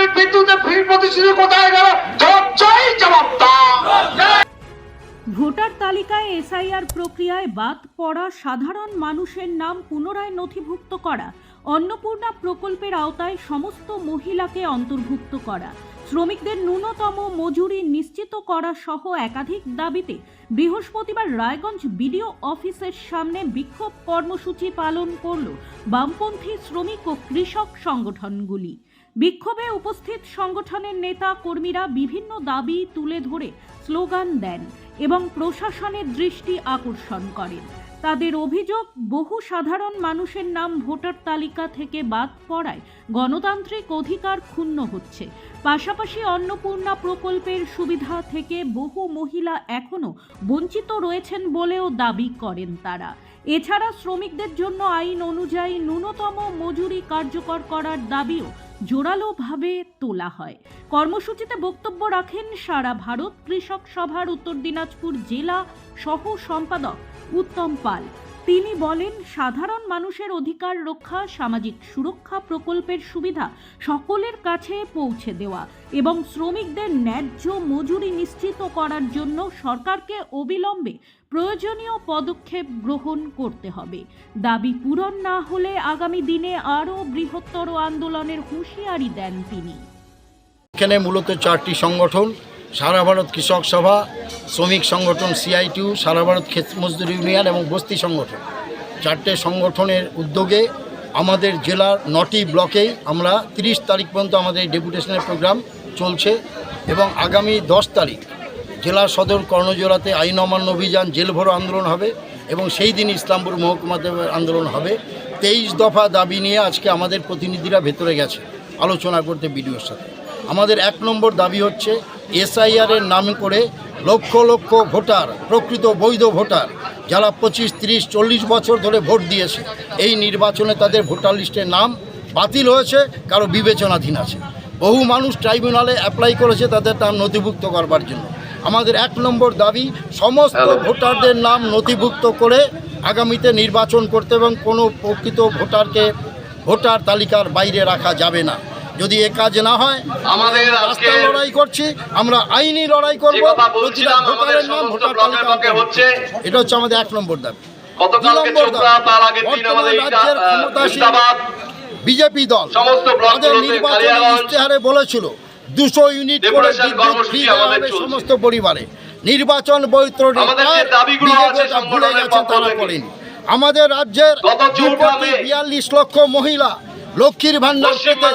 Unit ভিত্তিতে free প্রতিশ্রুতি কোথায় গেল? জবাব চাই, জবাব দাও। ভোটার তালিকায় এসআইআর প্রক্রিয়ায় বাদ পড়া সাধারণ মানুষের নাম পুনরায় নথিভুক্ত করা, অন্নপূর্ণা প্রকল্পের আওতায় সমস্ত মহিলাকে অন্তর্ভুক্ত করা, শ্রমিকদের ন্যূনতম মজুরি নিশ্চিত করা সহ একাধিক দাবিতে বৃহস্পতিবার রায়গঞ্জ বিডিও অফিসের সামনে বিক্ষোভ কর্মসূচি পালন করল বামপন্থী শ্রমিক ও কৃষক সংগঠনগুলি। বিক্ষোভে উপস্থিত সংগঠনের নেতা কর্মীরা বিভিন্ন দাবি তুলে ধরে স্লোগান দেন এবং প্রশাসনের দৃষ্টি আকর্ষণ করেন। তাদের অভিযোগ, বহু সাধারণ মানুষের নাম ভোটার তালিকা থেকে বাদ পড়ায় গণতান্ত্রিক অধিকার ক্ষুণ্ণ হচ্ছে। পাশাপাশি অন্নপূর্ণা প্রকল্পের সুবিধা থেকে বহু মহিলা এখনও বঞ্চিত রয়েছেন বলেও দাবি করেন তারা। এছাড়া শ্রমিকদের জন্য আইন অনুযায়ী ন্যূনতম মজুরি কার্যকর করার দাবিও জোরালোভাবে তোলা হয়। কর্মসূচিতে বক্তব্য রাখেন সারা ভারত কৃষক সভার উত্তর দিনাজপুর জেলা সহ সম্পাদক উত্তম পাল। তিনি বলেন, সাধারণ মানুষের অধিকার রক্ষা, সামাজিক সুরক্ষা প্রকল্পের সুবিধা সকলের কাছে পৌঁছে দেওয়া এবং শ্রমিকদের ন্যায্য মজুরি নিশ্চিত করার জন্য সরকারকে অবিলম্বে প্রয়োজনীয় পদক্ষেপ গ্রহণ করতে হবে। দাবি পূরণ না হলে আগামী দিনে আরও বৃহত্তর আন্দোলনের হুঁশিয়ারি দেন তিনি। এখানে মূলত 4টি সংগঠন, সারা ভারত কৃষক সভা, শ্রমিক সংগঠন CITU, সারা ভারত ক্ষেত মজদুর ইউনিয়ন এবং বস্তি সংগঠন, 4টে সংগঠনের উদ্যোগে আমাদের জেলার 9টি ব্লকেই আমরা 30 তারিখ পর্যন্ত আমাদের ডেপুটেশনের প্রোগ্রাম চলছে এবং আগামী 10 তারিখ জেলা সদর কর্ণজোড়াতে আইন অমান্য অভিযান, জেল ভরো আন্দোলন হবে এবং সেই দিন ইসলামপুর মহকুমাতে আন্দোলন হবে। 23 দফা দাবি নিয়ে আজকে আমাদের প্রতিনিধিরা ভেতরে গেছে আলোচনা করতে বিডিওর সাথে। আমাদের 1 নম্বর দাবি হচ্ছে এসআইআরের নাম করে লক্ষ লক্ষ ভোটার, প্রকৃত বৈধ ভোটার যারা 25, 30, 40 বছর ধরে ভোট দিয়েছে, এই নির্বাচনে তাদের ভোটার লিস্টের নাম বাতিল হয়েছে, কারো বিবেচনাধীন আছে। বহু মানুষ ট্রাইব্যুনালে অ্যাপ্লাই করেছে তাদের নাম নথিভুক্ত করবার জন্য। আমাদের 1 নম্বর দাবি সমস্ত ভোটারদের নাম নথিভুক্ত করে আগামীতে নির্বাচন করতে এবং কোনো প্রকৃত ভোটারকে ভোটার তালিকার বাইরে রাখা যাবে না। যদি এ কাজ না হয় আমাদের রাস্তা লড়াই করছি, আমরা আইনি লড়াই করব, প্রতিটা ভোটারের নাম ভোটার তালিকা হচ্ছে। এটা হচ্ছে আমাদের 1 নম্বর দাবি। 2 নম্বর দাবি, বর্তমান রাজ্যের ক্ষমতাসীন বিজেপি দল তাদের নির্বাচনী ইশতেহারে বলেছিল 200 ইউনিট করে বিদ্যুৎ ফ্রি দেওয়া হবে সমস্ত পরিবারে। নির্বাচন বৈতরণী ভুলে গেছেন, তারা করেনি। আমাদের রাজ্যের 2.42 লক্ষ মহিলা লক্ষ্মীর ভান্ডার পেতে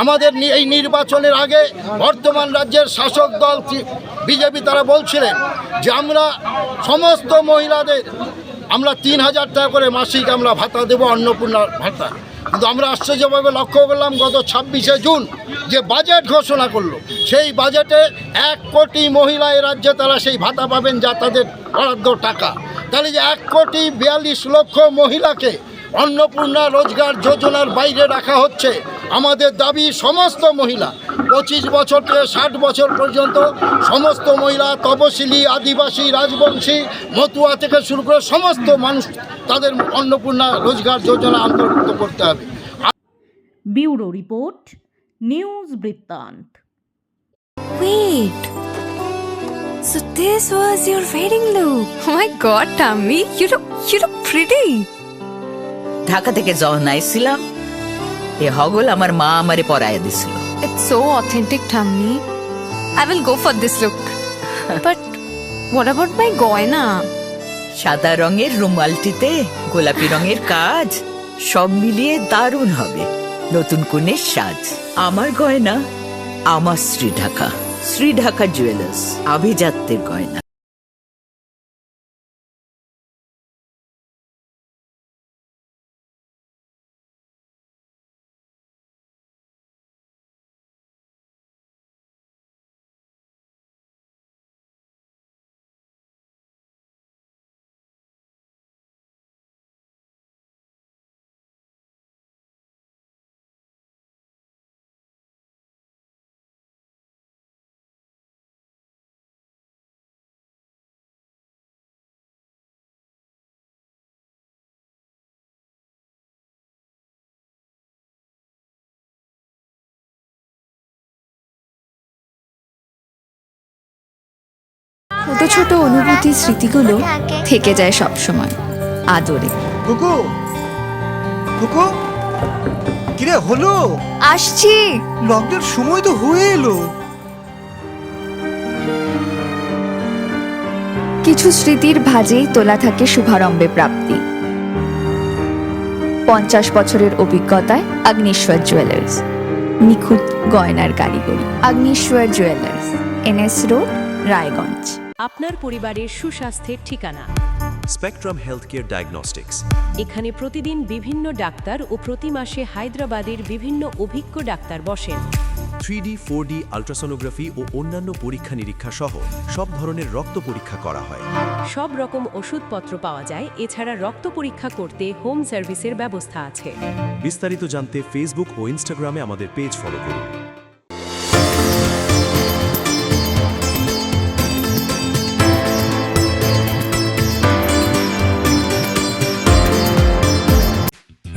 আমাদের এই নির্বাচনের আগে বর্তমান রাজ্যের শাসক দল বিজেপি তারা বলছিলেন যে আমরা সমস্ত মহিলাদের আমরা 3000 টাকা করে মাসিক আমরা ভাতা দেবো, অন্নপূর্ণা ভাতা। কিন্তু আমরা আশ্চর্যভাবে লক্ষ্য করলাম গত 26শে জুন যে বাজেট ঘোষণা করলো, সেই বাজেটে 1 কোটি মহিলা এ রাজ্যে তারা সেই ভাতা পাবেন, যা তাদের বরাদ্দ টাকা। তাহলে যে 1,42 লক্ষ মহিলাকে অন্নপূর্ণা রোজগার যোজনার বাইরে রাখা হচ্ছে। আমাদের দাবি সমস্ত মহিলা 25 বছর থেকে 60 বছর পর্যন্ত সমস্ত মহিলা, তপশিলি, আদিবাসী, রাজবংশী, মতুয়া থেকে শুরু করে সমস্ত মানুষ তাদের অন্নপূর্ণা রোজগার যোজনা অন্তর্ভুক্ত করতে হবে। ব্যুরো রিপোর্ট, নিউজ বৃত্তান্ত। Wait. So this was your wedding look. Oh my god, Tammy, you look pretty. Dhaka থেকে যখন আইছিলাম এ হগল আমার মা আমারে পরাইয়া দিছিল। It's so authentic, Tammy. I will go for this look. But what about my goina? সাদা রঙের রুমালটিতে গোলাপি রঙের কাজ, সব মিলিয়ে দারুণ হবে নতুন কনের সাজ। আমার গয়না আমার শ্রী ঢাকা জুয়েলার্স, আভিজাত্যের গয়না। ছোট ছোট অনুভূতি স্মৃতিগুলো থেকে যায় সব সময় আদরে। কুকু কুকু কিরে হলো? আসছি। লকডাউন সময় তো হয়ে এলো। কিছু স্মৃতির ভাজেই তোলা থাকে শুভারম্ভে প্রাপ্তি। 50 বছরের অভিজ্ঞতায় আগ্নেশ্বর জুয়েলার্স, নিখুঁত গয়নার কারিগরি। Agneshwar jewellers, NS road, Raiganj. আপনার পরিবারের সুস্বাস্থ্যের ঠিকানা। Spectrum healthcare diagnostics. এখানে প্রতিদিন বিভিন্ন ডাক্তার ও প্রতি মাসে হায়দ্রাবাদের বিভিন্ন অভিজ্ঞ ডাক্তার বসেন। 3D 4D আল্ট্রাসোনোগ্রাফি ও অন্যান্য পরীক্ষা নিরীক্ষা সহ সব ধরনের রক্ত পরীক্ষা করা হয়। সব রকম ওষুধপত্র পাওয়া যায়। এছাড়া রক্ত পরীক্ষা করতে হোম সার্ভিসের ব্যবস্থা আছে। বিস্তারিত জানতে ফেসবুক ও ইনস্টাগ্রামে আমাদের পেজ ফলো করুন।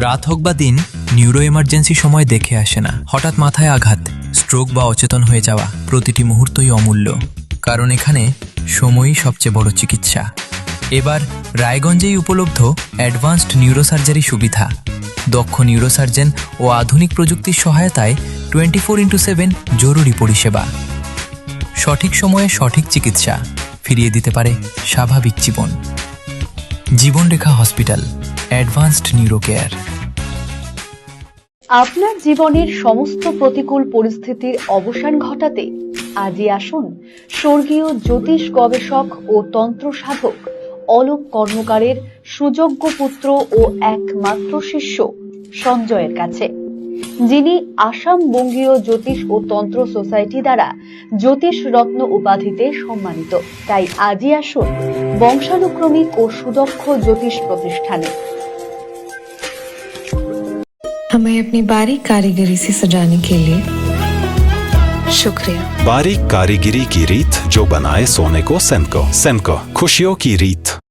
রাত হোক বা দিন, নিউরো এমার্জেন্সি সময় দেখে আসে না। হঠাৎ মাথায় আঘাত, স্ট্রোক বা অচেতন হয়ে যাওয়া, প্রতিটি মুহূর্তই অমূল্য, কারণ এখানে সময়ই সবচেয়ে বড় চিকিৎসা। এবার রায়গঞ্জেই উপলব্ধ অ্যাডভান্সড নিউরোসার্জারি সুবিধা। দক্ষ নিউরোসার্জন ও আধুনিক প্রযুক্তির সহায়তায় 24x7 জরুরি পরিষেবা। সঠিক সময়ে সঠিক চিকিৎসা ফিরিয়ে দিতে পারে স্বাভাবিক জীবন। জীবনরেখা হসপিটাল, অ্যাডভান্সড নিউরো কেয়ার। আপনার জীবনের সমস্ত প্রতিকূল পরিস্থিতির অবসান ঘটাতে আজই আসুন স্বর্গীয় জ্যোতিষ গবেষক ও তন্ত্র সাধক অলোক কর্মকারের সুযোগ্য পুত্র ও একমাত্র শিষ্য সঞ্জয়ের কাছে, যিনি আসাম বঙ্গীয় জ্যোতিষ ও তন্ত্র সোসাইটি দ্বারা জ্যোতিষ রত্ন উপাধিতে সম্মানিত। তাই আজই আসুন বংশানুক্রমিক ও সুদক্ষ জ্যোতিষ প্রতিষ্ঠানে। हमें अपनी बारीक कारीगरी से सजाने के लिए शुक्रिया। बारीक कारीगरी की रीत जो बनाए सोने को सेनको। सेनको, खुशियों की रीत।